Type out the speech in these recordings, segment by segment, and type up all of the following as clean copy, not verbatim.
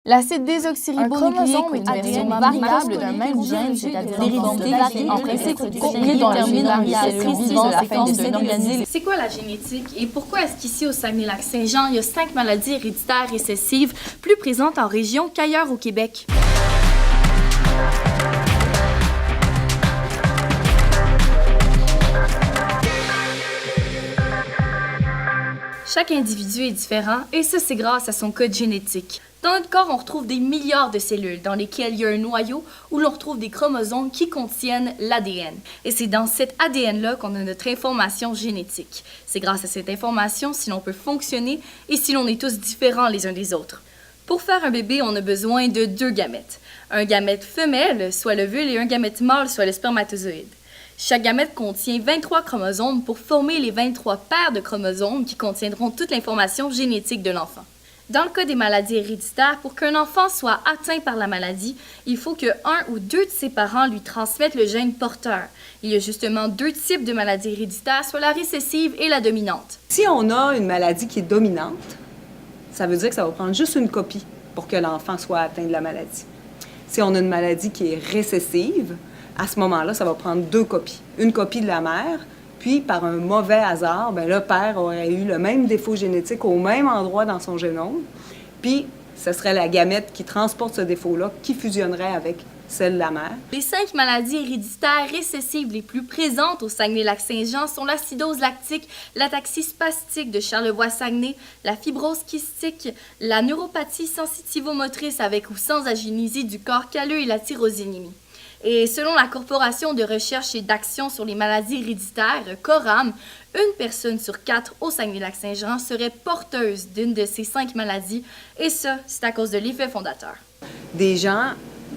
L'acide désoxyribonucléique est une version variable d'un même gène, c'est-à-dire dérivé varie en principe qui détermine les vivants la fin de cet organisme. C'est quoi la génétique et pourquoi est-ce qu'ici au Saguenay-Lac-Saint-Jean, il y a 5 maladies héréditaires récessives plus présentes en région qu'ailleurs au Québec? Chaque individu est différent et ça, c'est grâce à son code génétique. Dans notre corps, on retrouve des milliards de cellules dans lesquelles il y a un noyau où l'on retrouve des chromosomes qui contiennent l'ADN. Et c'est dans cet ADN-là qu'on a notre information génétique. C'est grâce à cette information si l'on peut fonctionner et si l'on est tous différents les uns des autres. Pour faire un bébé, on a besoin de 2 gamètes. Un gamète femelle, soit l'ovule, et un gamète mâle, soit le spermatozoïde. Chaque gamète contient 23 chromosomes pour former les 23 paires de chromosomes qui contiendront toute l'information génétique de l'enfant. Dans le cas des maladies héréditaires, pour qu'un enfant soit atteint par la maladie, il faut que 1 ou 2 de ses parents lui transmettent le gène porteur. Il y a justement 2 types de maladies héréditaires, soit la récessive et la dominante. Si on a une maladie qui est dominante, ça veut dire que ça va prendre juste une copie pour que l'enfant soit atteint de la maladie. Si on a une maladie qui est récessive, à ce moment-là, ça va prendre 2 copies. Une copie de la mère, puis par un mauvais hasard, bien, le père aurait eu le même défaut génétique au même endroit dans son génome, puis ce serait la gamète qui transporte ce défaut-là qui fusionnerait avec celle de la mère. Les 5 maladies héréditaires récessives les plus présentes au Saguenay-Lac-Saint-Jean sont l'acidose lactique, l'ataxie spastique de Charlevoix-Saguenay, la fibrose kystique, la neuropathie sensitivo-motrice avec ou sans agénésie du corps calleux et la tyrosinémie. Et selon la Corporation de recherche et d'action sur les maladies héréditaires, CORAM, une personne sur 4 au Saguenay-Lac-Saint-Jean serait porteuse d'une de ces 5 maladies, et ça, c'est à cause de l'effet fondateur. Des gens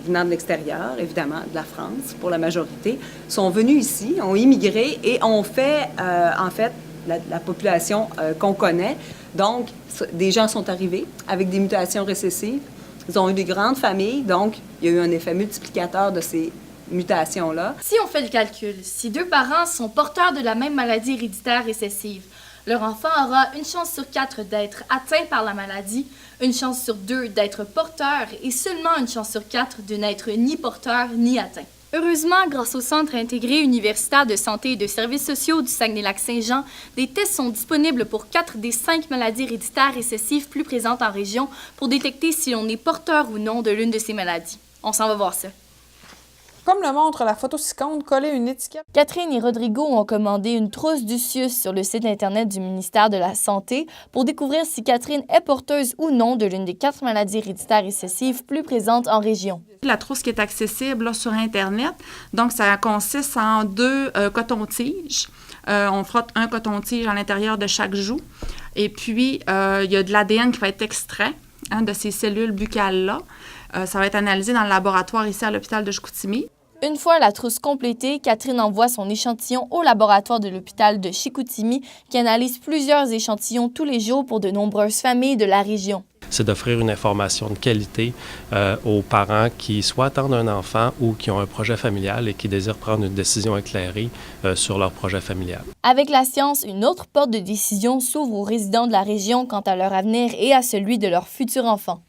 venant de l'extérieur, évidemment, de la France, pour la majorité, sont venus ici, ont immigré et ont fait, en fait, la population qu'on connaît. Donc, des gens sont arrivés avec des mutations récessives. Ils ont eu des grandes familles, donc il y a eu un effet multiplicateur de ces mutations-là. Si on fait le calcul, si 2 parents sont porteurs de la même maladie héréditaire récessive, leur enfant aura une chance sur 4 d'être atteint par la maladie, une chance sur 2 d'être porteur et seulement une chance sur 4 de n'être ni porteur ni atteint. Heureusement, grâce au Centre intégré universitaire de santé et de services sociaux du Saguenay-Lac-Saint-Jean, des tests sont disponibles pour 4 des 5 maladies héréditaires récessives plus présentes en région pour détecter si l'on est porteur ou non de l'une de ces maladies. On s'en va voir ça. Comme le montre la photo ci-contre, coller une étiquette. Catherine et Rodrigo ont commandé une trousse du CIUS sur le site Internet du ministère de la Santé pour découvrir si Catherine est porteuse ou non de l'une des 4 maladies héréditaires récessives plus présentes en région. La trousse qui est accessible là, sur Internet, donc ça consiste en 2 cotons-tiges. On frotte un coton-tige à l'intérieur de chaque joue. Et puis, il y a de l'ADN qui va être extrait de ces cellules buccales-là. Ça va être analysé dans le laboratoire ici à l'hôpital de Chicoutimi. Une fois la trousse complétée, Catherine envoie son échantillon au laboratoire de l'hôpital de Chicoutimi qui analyse plusieurs échantillons tous les jours pour de nombreuses familles de la région. C'est d'offrir une information de qualité aux parents qui soit attendent un enfant ou qui ont un projet familial et qui désirent prendre une décision éclairée sur leur projet familial. Avec la science, une autre porte de décision s'ouvre aux résidents de la région quant à leur avenir et à celui de leur futur enfant.